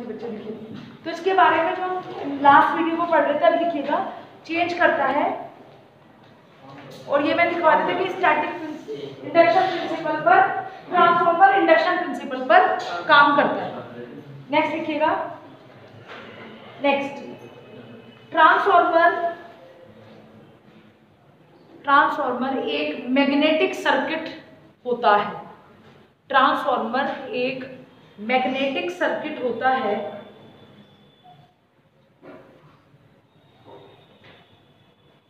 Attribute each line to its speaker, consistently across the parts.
Speaker 1: जी बच्चे लिखिए। तो इसके बारे में जो लास्ट वीडियो में पढ़ रहे थे अब लिखिएगा, चेंज करता है। और ये मैं दिखा रही थी कि स्टैटिक इंडक्शन प्रिंसिपल पर, ट्रांसफार्मर इंडक्शन प्रिंसिपल पर काम करता है। नेक्स्ट लिखिएगा, नेक्स्ट ट्रांसफार्मर एक मैग्नेटिक सर्किट होता है। ट्रांसफार्मर एक मैग्नेटिक सर्किट होता है।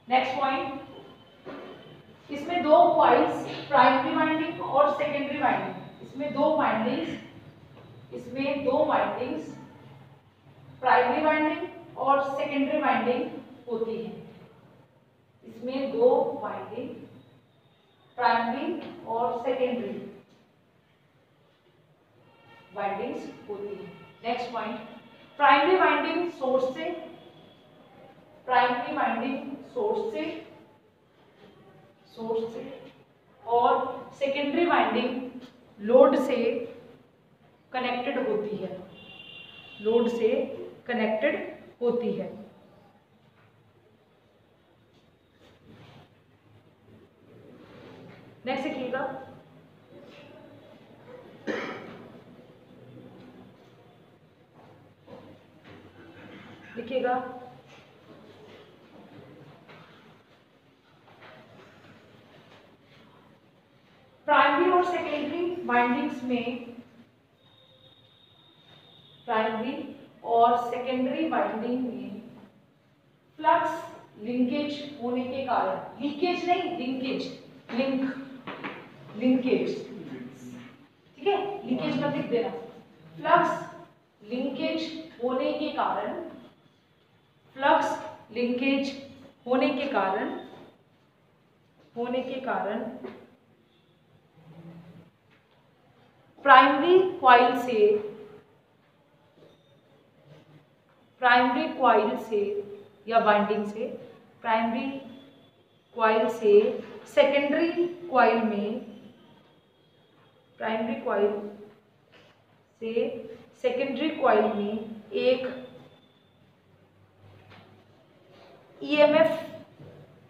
Speaker 1: नेक्स्ट पॉइंट, इसमें दो कॉइल्स, प्राइमरी वाइंडिंग और सेकेंडरी वाइंडिंग, इसमें दो वाइंडिंग्स प्राइमरी वाइंडिंग और सेकेंडरी वाइंडिंग होती है। इसमें दो वाइंडिंग प्राइमरी और सेकेंडरी वाइंडिंग्स होती है। Next point, primary winding source से और सेकेंडरी वाइंडिंग लोड से कनेक्टेड होती है। नेक्स्ट देखिएगा, प्राइमरी और सेकेंडरी वाइंडिंग्स में फ्लक्स लिंकेज होने के कारण, लीकेज नहीं, लिंकेज, ठीक है, लीकेज मत लिख देना। फ्लक्स लिंकेज होने के कारण प्राइमरी कॉइल से या वाइंडिंग से, प्राइमरी कॉइल से सेकेंडरी कॉइल में एक ईएमएफ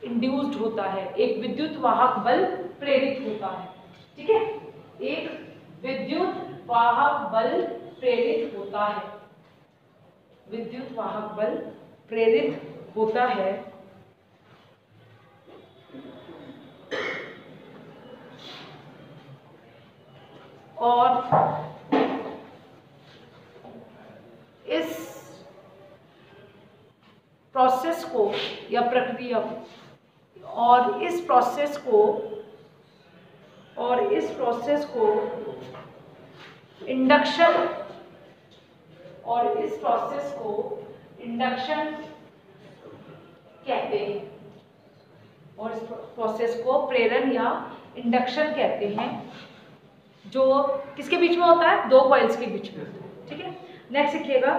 Speaker 1: इंड्यूस्ड होता है, एक विद्युत वाहक बल प्रेरित होता है। ठीक है, एक विद्युत वाहक बल प्रेरित होता है। और इस प्रोसेस को या प्रक्रिया को और इस प्रोसेस को इंडक्शन कहते हैं, और इस प्रोसेस को प्रेरण या इंडक्शन कहते हैं, जो किसके बीच में होता है? दो कॉइल्स के बीच में। ठीक है, नेक्स्ट लिखिएगा,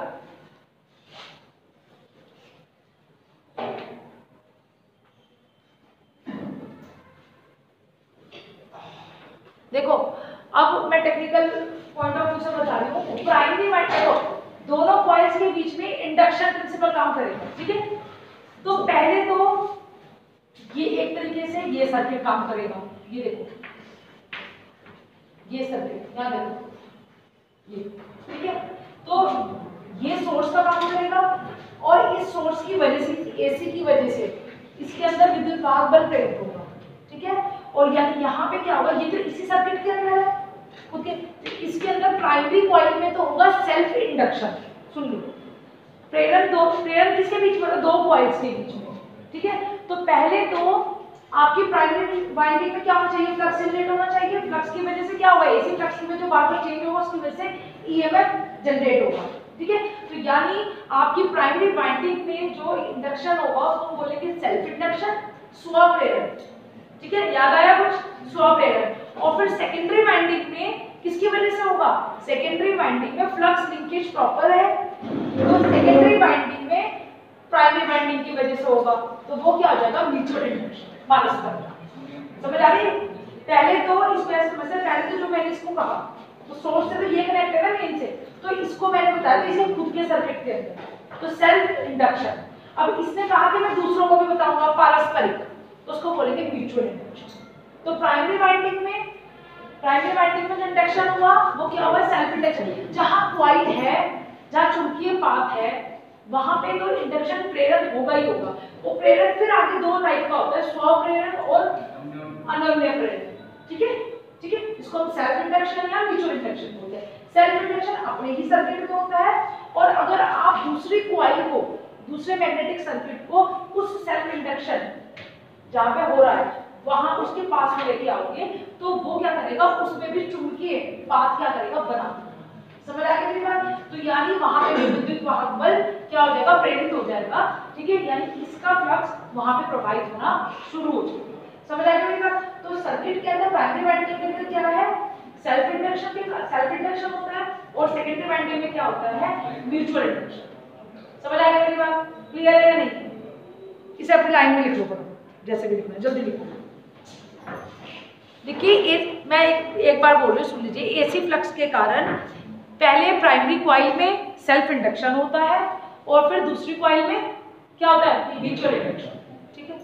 Speaker 1: देखो अब मैं टेक्निकल पॉइंट ऑफ व्यू से बता रही हूँ। प्राइमरी वाइंडिंग, दोनों कॉइल्स के बीच में इंडक्शन प्रिंसिपल काम करेगा। ठीक है, तो पहले तो ये एक तरीके से ये सर्किट काम करेगा। ये देखो, ये सर्किट यहाँ देखो, ये ठीक है, तो ये सोर्स का काम करेगा और इस सोर्स की वजह से, एसी की वजह से इसके अंदर विद्युत वाहक बल प्रेरित होगा। ठीक है, और यानी यहाँ पे क्या होगा, ये तो इसी सर्किट के अंदर है। ओके, इसके अंदर प्राइमरी कॉइल में तो होगा सेल्फ इंडक्शन। सुन लो, प्रेरण किसके बीच में? दो कॉइल्स के बीच में। ठीक है, तो पहले तो आपकी प्राइमरी वाइंडिंग में क्या होना चाहिए? फ्लक्स जनरेट होना चाहिए। फ्लक्स की वजह से क्या होगा? एसी फ्लक्स में जो बार बार चेंज होगा उसकी वजह से ईएमएफ जनरेट होगा। ठीक है, तो यानी आपकी प्राइमरी वाइंडिंग में जो इंडक्शन होगा उसको बोलेंगे सेल्फ इंडक्शन, स्वप्रेरण। ठीक है, याद आया कुछ? स्वप्रेरण। और फिर सेकेंडरी वाइंडिंग में किसकी वजह से होगा? सेकेंडरी वाइंडिंग में फ्लक्स लिंकेज प्रॉपर है, तो सेकेंडरी वाइंडिंग में प्राइमरी वाइंडिंग की वजह से होगा, तो वो क्या हो जाएगा? म्यूचुअल इंडक्शन, पारस्परिक। समझ आ रही है? पहले तो इस वजह से, पहले तो जो मैंने इसको कहा, तो सोर्स से तो ये कनेक्ट है ना मेन से, तो इसको मैंने बताया था इसे खुद के सर्किट के अंदर, तो सेल्फ इंडक्शन। अब इसने कहा कि मैं दूसरों को भी बताऊंगा पारस्परिक, तो उसको बोलेंगे म्यूचुअल इंडक्शन। तो प्राइमरी वाइंडिंग में जो इंडक्शन हुआ वो क्या हुआ, सेल्फ इंडक्शन। जहां कॉइल है, जहां चुंबकीय पाथ है, वहां पे तो इंडक्शन प्रेरक होगा ही होगा। वो प्रेरक फिर आगे दो टाइप का होता है, स्वप्रेरक और अनन्य प्रेरक। ठीक है, इसको हम सेल्फ इंडक्शन या म्यूचुअल इंडक्शन बोलते हैं। सेल्फ इंडक्शन अपने ही सर्किट में होता है, और अगर आप दूसरी कॉइल को, दूसरे मैग्नेटिक सर्किट को उस सेल्फ इंडक्शन जहां पे हो रहा है वहां उसके पास में लेके आओगे, तो वो क्या करेगा, उसमें भी चुंबकीय पाथ क्या करेगा, बना। समझ आ गई मेरी बात? तो यानी वहां पे भी विद्युत वाहक बल क्या हो जाएगा, प्रेरित हो जाएगा। ठीक है, यानी इसका फ्लक्स वहां पे प्रवाहित होना शुरू हो जाएगा। समझ आ गई मेरी बात? तो सर्किट के अंदर प्राइमरी वाइंडिंग के अंदर क्या है, सेल्फ इंडक्शन होता है, और सेकेंडरी वाइंडिंग में क्या होता है, म्यूचुअल इंडक्शन। समझ आ गई मेरी बात? क्लियर है या नहीं? इसे अपनी लाइन में लिख लो, जैसे भी लिखना है जल्दी लिखो। देखिए मैं एक बार बोल रही हूँ, सुन लीजिए। एसी फ्लक्स के कारण पहले प्राइमरी कॉइल में सेल्फ इंडक्शन होता है, और फिर दूसरी कॉइल में क्या होता है, म्यूचुअल इंडक्शन। ठीक है,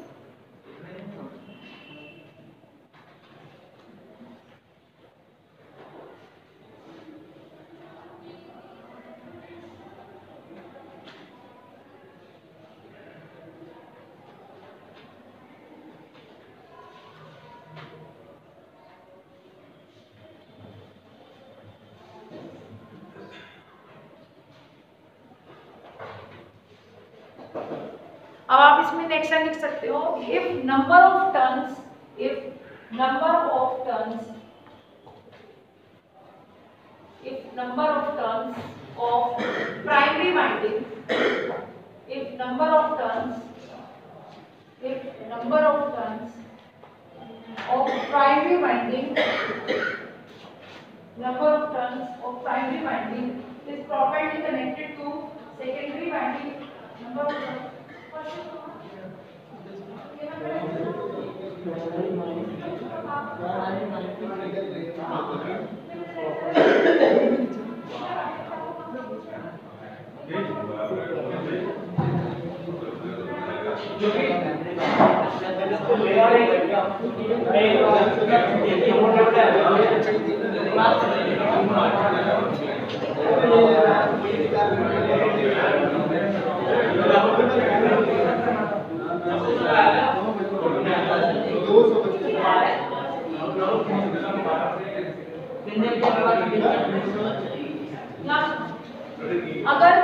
Speaker 1: अब आप इसमें नेक्स्ट लाइन लिख सकते हो, if number of turns of primary winding, if number of turns of primary winding is properly connected to secondary winding, number of turns अगर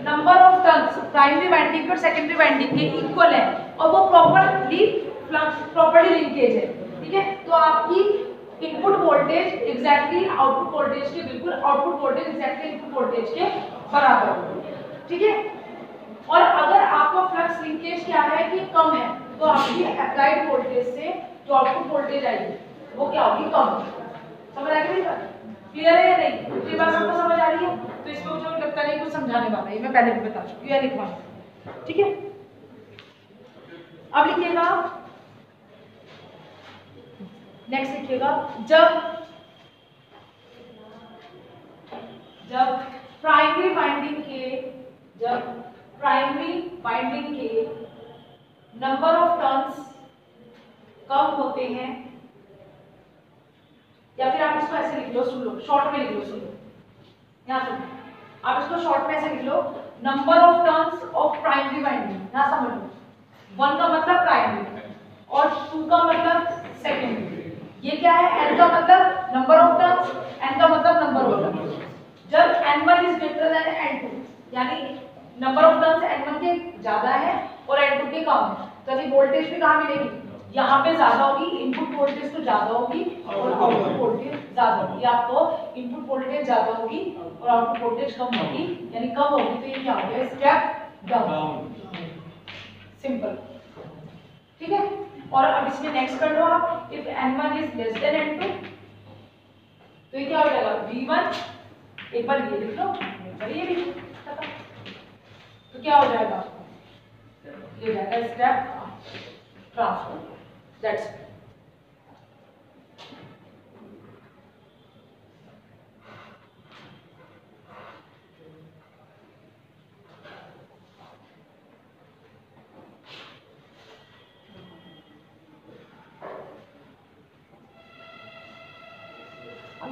Speaker 1: number of turns primary winding और सेकेंडरी वाइंडिंग के equal है और वो properly linkage है, ठीक है, तो आपकी input voltage exactly output voltage के बिल्कुल output voltage exactly input voltage के बराबर होगी। ठीक है, और अगर आपका फ्लक्स लिंकेज क्या है कि कम है, तो आपकी अप्लाइड वोल्टेज से जो आउटपुट वोल्टेज आएगी वो क्या होगी, कम। समझ आ गई बात? क्लियर है या नहीं? तो ये बात सबको समझ आ रही है? तो इसमें मुझे लगता नहीं कुछ समझाने वाला है, मैं पहले भी बता चुकी हूँ, लिखवा। ठीक है, अब लिखिएगा, नेक्स्ट लिखिएगा, जब प्राइमरी वाइंडिंग के नंबर ऑफ टर्न्स कम होते हैं, या फिर आप इसको ऐसे लिख लो, सुन लो, शॉर्ट में लिख लो, सुन लो, यहाँ सुनो, आप इसको शॉर्ट में ऐसे लिख लो, number of turns of primary winding. यहाँ समझ लो, 1 का मतलब प्राइमरी और 2 का मतलब सेकेंडरी। ये क्या है, n का मतलब नंबर ऑफ टर्न्स, n का मतलब नंबर ऑफ टर्न्स। जब n1 is greater than n2, यानी नंबर ऑफ टर्न्स n1 के ज्यादा है और n2 के कम है, तो अभी वोल्टेज भी कहाँ मिलेगी, यहाँ पे ज्यादा होगी, इनपुट वोल्टेज तो ज्यादा होगी और आउटपुट वोल्टेज ज्यादा होगी। आपको इनपुट वोल्टेज ज्यादा होगी और आउटपुट वोल्टेज कम होगी, यानी कम होगी, तो ये क्या हो गया, स्टेप डाउन। सिंपल, ठीक है। और अब इसमें नेक्स्ट कर लो आप, if n1 is less than n2, तो ये क्या हो जाएगा, v1, एक बार ये लिख लो, एक बार ये लिख लो, तो क्या हो जाएगा, ये हो जाएगा स्टेप ट्रांसफर। That's it.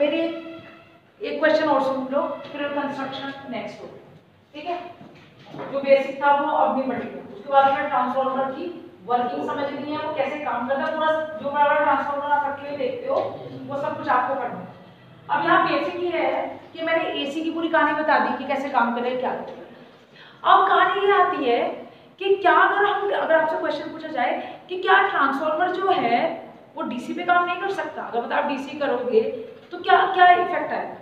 Speaker 1: मेरी एक क्वेश्चन और सुन लो, फिर कंस्ट्रक्शन नेक्स्ट हो, ठीक है। जो बेसिक था वो अब नहीं पढ़ेगा, उसके बाद में ट्रांसफार्मर की वर्किंग समझनी है, वो कैसे काम करता है, पूरा जो बड़ा ट्रांसफार्मर आप रखे हुए देखते हो वो सब कुछ आपको पढ़ना है। अब यहाँ बेसिक ये है कि मैंने एसी की पूरी कहानी बता दी कि कैसे काम करे क्या करे। अब कहानी ये आती है कि क्या अगर आपसे क्वेश्चन पूछा जाए कि क्या ट्रांसफार्मर जो है वो डीसी पे काम नहीं कर सकता, अगर मतलब आप डीसी करोगे तो क्या क्या इफेक्ट आएगा।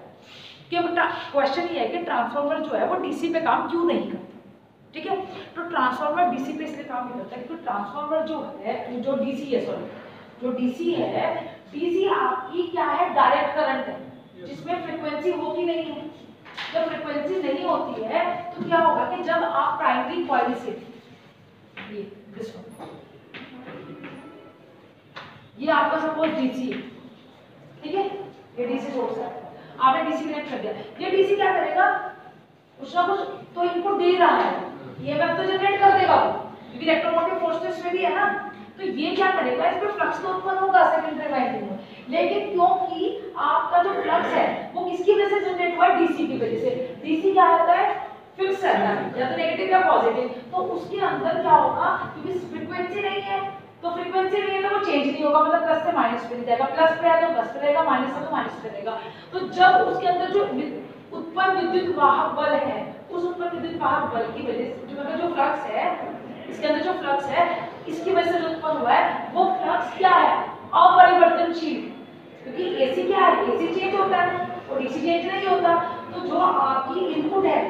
Speaker 1: क्वेश्चन ये है कि ट्रांसफार्मर जो है वो डीसी पे काम क्यों नहीं करता, ठीक है। तो ट्रांसफार्मर डीसी पे इसलिए काम नहीं करता क्योंकि ट्रांसफार्मर जो है, जो डीसी है, जो डीसी है, डीसी आपकी क्या है, डायरेक्ट करंट है जिसमें फ्रीक्वेंसी होती नहीं है। जब फ्रीक्वेंसी नहीं होती है तो क्या होगा कि जब आप प्राइमरी कॉइल से ये आपका सपोज डीसी है, ठीक है, ये डीसी सोर्स है, आपने डीसी कनेक्ट कर दिया। ये डीसी क्या करेगा, कुछ ना कुछ तो इनपुट दे रहा है, ईएमएफ तो जनरेट कर देगा क्योंकि इलेक्ट्रोमोटिव फोर्स तो इसमें भी है ना। तो ये क्या करेगा, इसमें फ्लक्स तो उत्पन्न होगा सेकेंडरी वाइंडिंग में, लेकिन क्योंकि आपका जो फ्लक्स है वो किसकी वजह से जनरेट हुआ है, डीसी की वजह से। डीसी क्या रहता है, फिक्स रहता है, या तो नेगेटिव या पॉजिटिव। तो उसके अंदर क्या होगा, क्योंकि फ्रीक्वेंसी नहीं है, तो फ्रीक्वेंसी नहीं है तो वो चेंज नहीं होगा, मतलब प्लस से माइनस पे नहीं जाएगा, प्लस पे है तो प्लस पे रहेगा, माइनस है तो माइनस पे रहेगा। तो जब उसके अंदर जो उत्पन्न विद्युत वाहक बल है, उस उत्पन्न विद्युत वाहक बल की वजह से जो मतलब जो फ्लक्स है, इसके अंदर जो फ्लक्स है, इसकी वजह से जो उत्पन्न हुआ है वो फ्लक्स क्या है, अपरिवर्तनशील। क्योंकि एसी क्या है, एसी चेंज होता है और डीसी चेंज नहीं होता। तो जो आपकी इनपुट है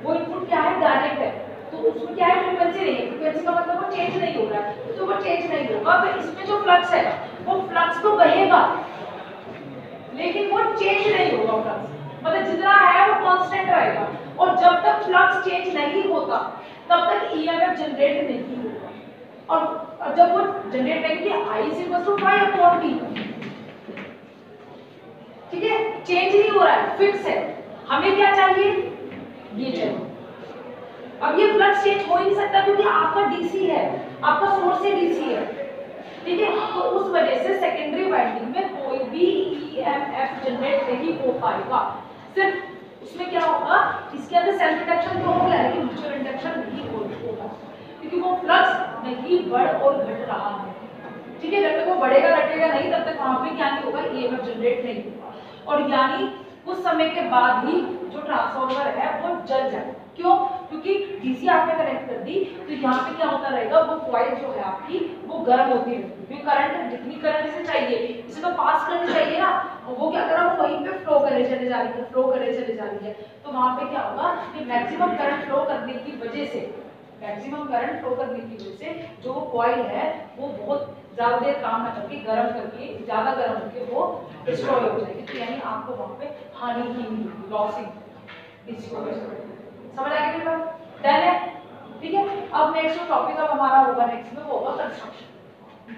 Speaker 1: वो इनपुट क्या है, डायरेक्ट है, तो उसमें क्या है, फ्रीक्वेंसी नहीं है, फ्रीक्वेंसी का मतलब वो चेंज नहीं हो रहा है, तो वो चेंज नहीं होगा। तो इसमें जो फ्लक्स है वो फ्लक्स तो बहेगा लेकिन वो चेंज नहीं होगा, फ्लक्स मतलब जितना है वो कांस्टेंट रहेगा। और जब तक फ्लक्स चेंज नहीं होता तब तक ईएमएफ जनरेट नहीं होगा। और जब वो जनरेट नहीं होती, I = phi/d, ठीक है, चेंज नहीं हो रहा है, फिक्स है। हमें क्या चाहिए, ये चाहिए। अब ये फ्लक्स चेंज हो ही नहीं सकता क्योंकि आपका डीसी है, आपका सोर्स ही डीसी है, ठीक है। तो उस वजह से सेकेंडरी वाइंडिंग में कोई भी ईएमएफ जनरेट नहीं हो पाएगा। सिर्फ उसमें क्या होगा, इसके अंदर सेल्फ इंडक्शन तो होगा लेकिन म्यूचुअल इंडक्शन नहीं होगा क्योंकि वो फ्लक्स नहीं बढ़ और घट रहा है, ठीक है। जब तक वो बढ़ेगा घटेगा नहीं तब तक वहां पे क्या नहीं होगा, ईएमएफ जनरेट नहीं होगा। और यानी कुछ समय के बाद ही जो ट्रांसफार्मर है वो जल जाएगा। क्यों, क्योंकि डीसी आपने कनेक्ट कर दी तो यहाँ पे क्या होता रहेगा, वो कॉइल जो है आपकी वो गर्म होती रहेगी क्योंकि करंट, जितनी करंट इसे चाहिए इसे तो पास करनी चाहिए ना, वो क्या कर रहा है, वो वहीं पे फ्लो करे चले जा रही है, फ्लो करे चले जा रही है। तो वहां पे क्या होगा कि मैक्सिमम करंट फ्लो करने की वजह से, मैक्सिमम करंट फ्लो करने की वजह से जो कॉइल है वो बहुत ज्यादा देर काम न करके, गर्म करके, ज्यादा गर्म होकर वो डिस्ट्रॉय हो जाएगी। तो यानी आपको वहां पे हानि ही नहीं, लॉसिंग डीसी को समझ आ गई बात, डन है, ठीक है। अब नेक्स्ट जो टॉपिक अब हमारा होगा नेक्स्ट में वो होगा कंस्ट्रक्शन,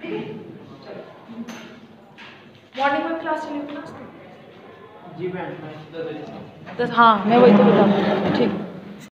Speaker 1: ठीक है। चलो मॉर्निंग में क्लास चलेगी ना जी मैम, 10, हाँ मैं वही तो बता रही हूँ, ठीक।